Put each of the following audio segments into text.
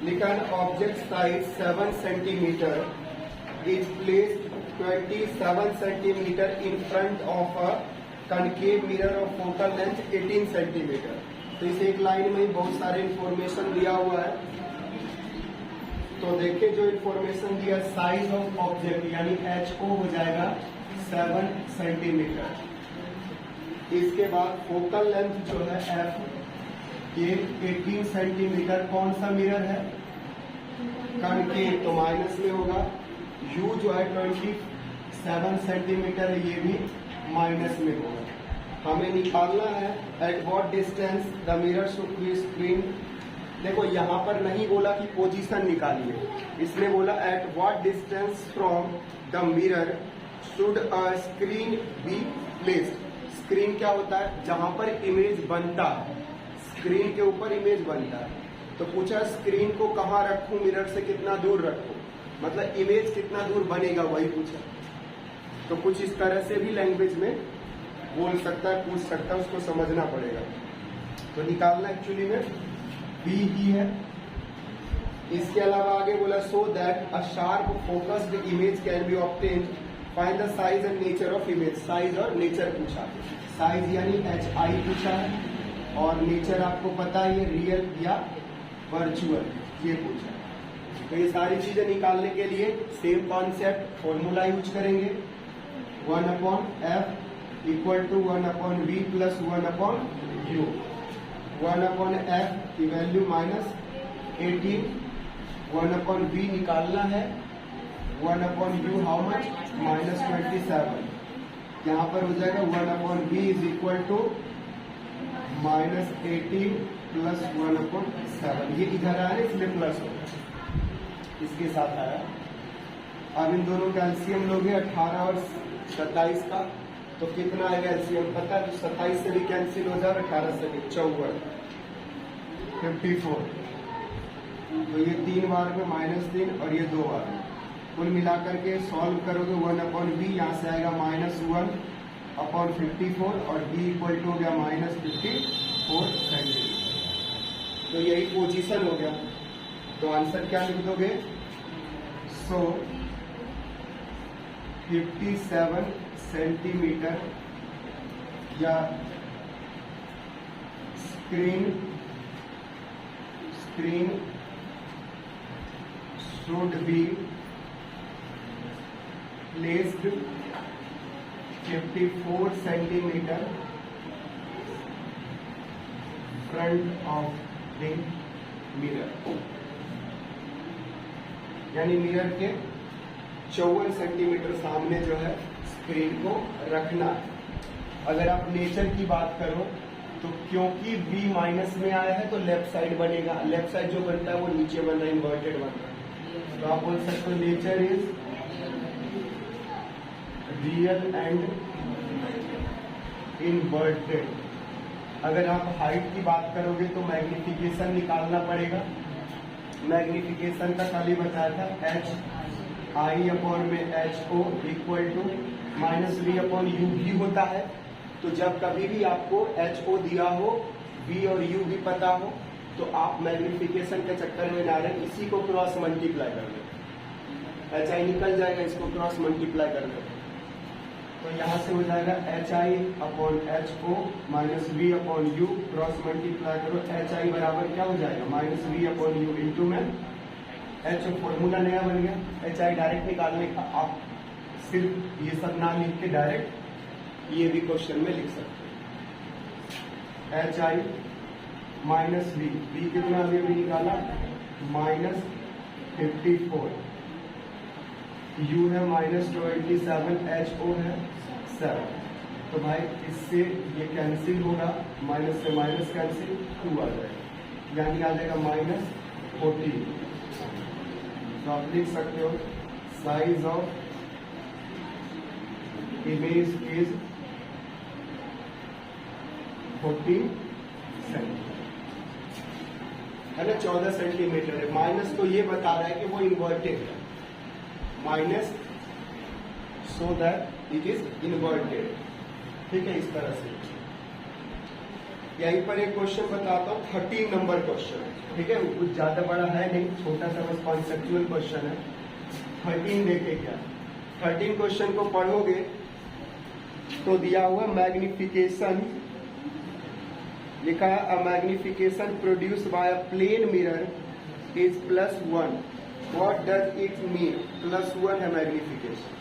लिखा है object size 7 centimetre is placed 27 centimetre in front of a concave mirror of focal length 18 centimetre. तो इस एक line में ही बहुत सारे इंफॉर्मेशन दिया हुआ है। तो देखिए जो इंफॉर्मेशन दिया, साइज ऑफ ऑब्जेक्ट यानी HO हो जाएगा 7 सेंटीमीटर। इसके बाद फोकल लेंथ जो है F ये 18 सेंटीमीटर। कौन सा मिरर है? कनकेव, तो माइनस में होगा। U जो है 27 सेंटीमीटर है, ये भी माइनस में होगा। हमें निकालना है at what distance the mirror should be screen. देखो यहाँ पर नहीं बोला कि पोजीशन निकालिए, इसने बोला at what distance from the mirror should a screen be placed. Screen क्या होता है? जहां पर इमेज बनता है, स्क्रीन के ऊपर इमेज बनता है। तो पूछा स्क्रीन को कहाँ रखूं, मिरर से कितना दूर रखूं, मतलब इमेज कितना दूर बनेगा वही पूछा। तो कुछ इस तरह से भी लैंग्वेज में बोल सकता है, पूछ सकता है, उसको समझना पड़ेगा। तो निकालना एक्चुअली में बी ही है। इसके अलावा आगे बोला so that a sharp focused image can be obtained, find the size and nature of image. Size और नेचर पूछा, साइज यानी HI पूछा है और नेचर आपको पता है ये रियल या वर्चुअल, ये पूछा है। तो ये सारी चीजें निकालने के लिए सेम कॉन्सेप्ट फॉर्मूला यूज करेंगे। 1/F equal to 1/V plus 1/U। 1/F की वैल्यू -18, 1/V निकालना है, 1/U हाउ मच? -27। यहाँ पर हो जाएगा 1/V is equal to -18 plus 1/7। ये इधर आया इसलिए प्लस होगा, इसके साथ आया। अब इन दोनों का एलसीएम लोगे 18 और 27 का, तो कितना आएगा एलसीएम पता है? 27 से भी कैंसिल हो जाए, 18 से भी 54, 54। तो ये 3 बार में -3 और ये 2 बार में, कुल मिलाकर के सॉल्व करोगे 1/V, यहाँ से आएगा -1/54 और B इक्वल टू हो गया -54 सेंटीमीटर। तो यही पोजीशन हो गया। तो आंसर क्या लिख दोगे? सो 57 सेंटीमीटर या screen should be placed 54 centimetre front of the mirror, यानी मिरर के 54 सेंटीमीटर सामने जो है स्क्रीन को रखना है। अगर आप नेचर की बात करो तो क्योंकि B माइनस में आया है तो लेफ्ट साइड बनेगा, लेफ्ट साइड जो बनता है वो नीचे बन रहा है, इन्वर्टेड बन रहा है। तो आप बोल सकते हो nature is real and inverted. अगर आप हाइट की बात करोगे तो मैग्निफिकेशन निकालना पड़ेगा। मैग्निफिकेशन का खाली बताया था HI/HO इक्वल टू -V/U भी होता है। तो जब कभी भी आपको HO दिया हो, V और U भी पता हो, तो आप मैग्निफिकेशन के चक्कर में ना रहे, इसी को क्रॉस मल्टीप्लाई कर लो। HI निकल जाएगा, इसको क्रॉस मल्टीप्लाई कर लो। तो यहाँ से हो जाएगा HI/HO -V/U, क्रॉस मल्टीप्लाई करो। HI बराबर क्या हो जाएगा? -V/U इंटू में H फॉर्मूला नया बन गया। HI डायरेक्ट निकालने का, आप सिर्फ ये सब ना लिख के डायरेक्ट ये भी क्वेश्चन में लिख सकते हैं। HI -V, V कितना अभी निकाला? -54, U है -27, HO है 7। तो भाई इससे ये कैंसिल होगा, माइनस से माइनस कैंसिल, 2 आ जाएगा, यानी आ जाएगा -14। तो आप लिख सकते हो size of image is 14 centimetre, है ना, 14 सेंटीमीटर है। माइनस तो ये बता रहा है कि वो इन्वर्टेड है, minus so that it is inverted. ठीक है, इस तरह से। यहीं पर एक क्वेश्चन बताता हूँ, 13 नंबर क्वेश्चन, ठीक है, कुछ ज्यादा बड़ा है नहीं, छोटा सा बस कॉन्सेप्चुअल क्वेश्चन है। 13 देखे क्या, 13 क्वेश्चन को पढ़ोगे तो दिया हुआ मैग्निफिकेशन, लिखा है a magnification produce by a plane mirror is +1। What does it mean? +1 है मैग्निफिकेशन,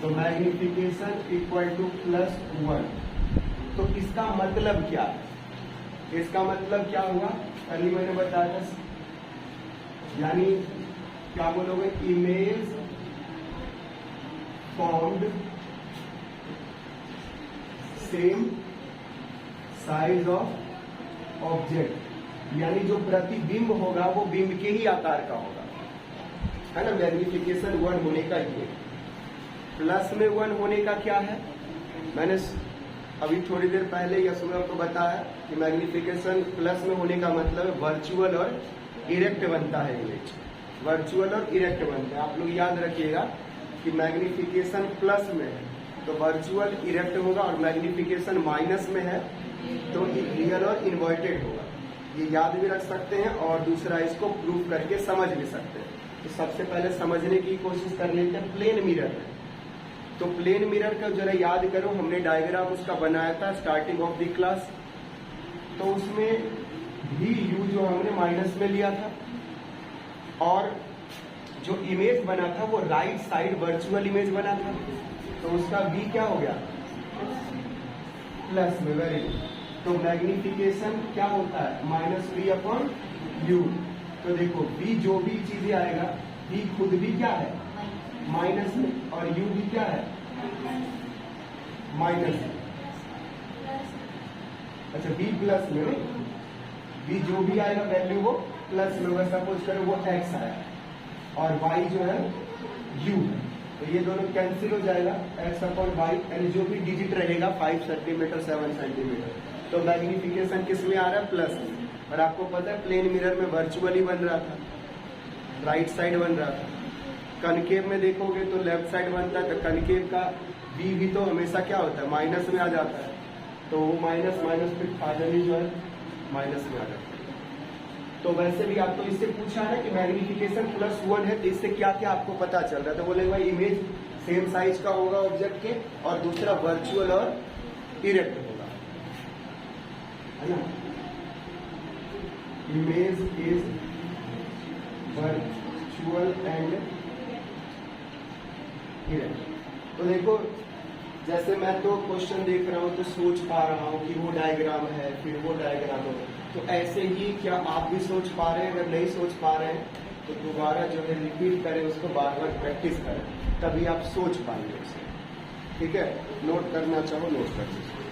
तो मैग्निफिकेशन इक्वल टू +1। तो इसका मतलब क्या है? इसका मतलब क्या हुआ? अभी मैंने बताया था, यानी क्या बोलोगे, image formed same size of object, यानी जो प्रतिबिंब होगा वो बिंब के ही आकार का होगा, है ना। मैग्निफिकेशन 1 होने का ये, प्लस में 1 होने का क्या है, मैंने अभी थोड़ी देर पहले यशोदा को बताया कि मैग्निफिकेशन प्लस में होने का मतलब वर्चुअल और इरेक्ट बनता है इमेज, वर्चुअल और इरेक्ट बनता है। आप लोग याद रखिएगा कि मैग्निफिकेशन प्लस में है तो वर्चुअल इरेक्ट होगा, और मैग्निफिकेशन माइनस में है तो रियल और इन्वर्टेड होगा। ये याद भी रख सकते हैं और दूसरा इसको प्रूफ करके समझ भी सकते हैं। तो सबसे पहले समझने की कोशिश कर लेते हैं प्लेन मिरर है। तो प्लेन मिरर का जरा याद करो, हमने डायग्राम उसका बनाया था स्टार्टिंग ऑफ द क्लास, तो उसमें भी यू जो हमने माइनस में लिया था, और जो इमेज बना था वो राइट साइड वर्चुअल इमेज बना था, तो उसका v क्या हो गया, प्लस में। Very good. तो मैग्निफिकेशन क्या होता है, -v/u। तो देखो v जो भी चीजें आएगा, v खुद भी क्या है, माइनस में, और u भी क्या है, माइनस में। अच्छा v प्लस में नहीं, v जो भी आएगा वैल्यू वो प्लस में होगा। सपोज करो वो x आया और y जो है u, तो ये दोनों कैंसिल हो जाएगा, x/y, यानी जो भी डिजिट रहेगा 5 सेंटीमीटर 7 सेंटीमीटर। तो मैग्निफिकेशन किस में आ रहा है, प्लस में। और आपको पता है प्लेन मिरर में वर्चुअली बन रहा था, राइट साइड बन रहा था। कनकेव में देखोगे तो लेफ्ट साइड बनता है, तो कनकेव का v भी तो हमेशा क्या होता है, माइनस में आ जाता है, तो वो माइनस माइनस फिर फाइनली जो है माइनस में आ जाता है। तो वैसे भी आपको इससे पूछा है कि मैग्निफिकेशन +1 है, तो इससे क्या क्या आपको पता चल रहा है, तो बोले भाई इमेज सेम साइज का होगा ऑब्जेक्ट के, और दूसरा वर्चुअल और इरेक्ट होगा, है ना। Image is virtual and erect. तो देखो जैसे मैं तो क्वेश्चन देख रहा हूँ तो सोच पा रहा हूँ कि वो डायग्राम है, फिर वो डायग्राम है, तो ऐसे ही क्या आप भी सोच पा रहे हैं? अगर नहीं सोच पा रहे हैं तो दोबारा जो है रिपीट करें, उसको बार बार प्रैक्टिस करें, तभी आप सोच पाएंगे उसे, ठीक है। नोट करना चाहो नोट कर लीजिए।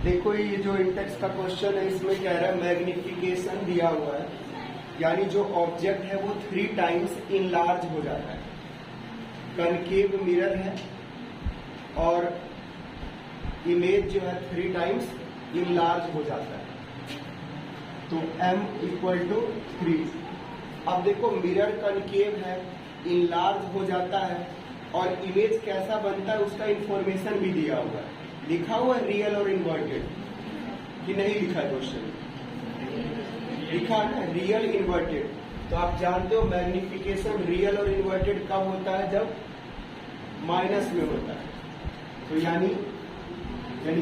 देखो ये जो इंडेक्स का क्वेश्चन है, इसमें कह रहा है मैग्निफिकेशन दिया हुआ है, यानी जो ऑब्जेक्ट है वो 3 टाइम्स इनलार्ज हो जाता है। कनकेव मिरर है और इमेज जो है 3 टाइम्स इनलार्ज हो जाता है, तो m = 3। अब देखो मिरर कनकेव है, इनलार्ज हो जाता है, और इमेज कैसा बनता है उसका इंफॉर्मेशन भी दिया हुआ है। लिखा हुआ है रियल और इन्वर्टेड कि नहीं लिखा है क्वेश्चन, लिखा है ना रियल इन्वर्टेड। तो आप जानते हो मैग्निफिकेशन रियल और इन्वर्टेड कब होता है, जब माइनस में होता है। तो यानी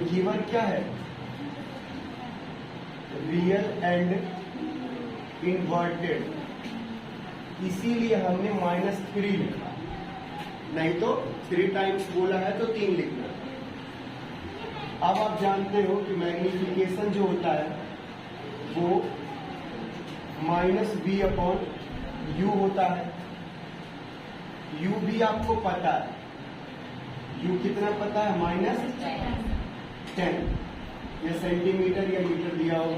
गिवन क्या है, रियल एंड इन्वर्टेड, इसीलिए हमने -3 लिखा, नहीं तो 3 टाइम्स बोला है तो 3 लिखना। अब आप जानते हो कि मैग्निफिकेशन जो होता है वो -v/u होता है। u भी आपको पता है, u कितना पता है, -10, या सेंटीमीटर या मीटर दिया हो।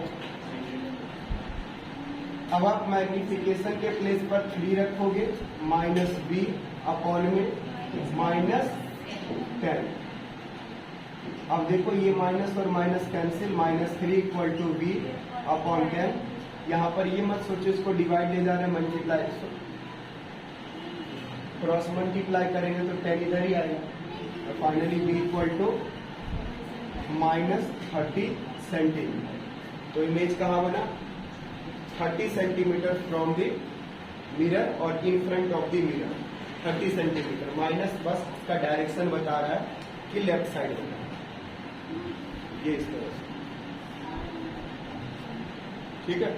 अब आप मैग्निफिकेशन के प्लेस पर 3 रखोगे, -v/में -10। अब देखो ये माइनस और माइनस कैंसिल, -3 = v/10। यहाँ पर ये मत सोचो इसको डिवाइड ले जा रहे हैं, मल्टीप्लाई, क्रॉस मल्टीप्लाई करेंगे तो 10 इधर ही आएगा। Finally b equal to -30 centimetre. तो इमेज कहाँ बना? 30 सेंटीमीटर फ्रॉम द मिरर और in front of the mirror 30 centimetre minus, बस इसका डायरेक्शन बता रहा है कि लेफ्ट साइड बना है, ये इस तरह से। ठीक है।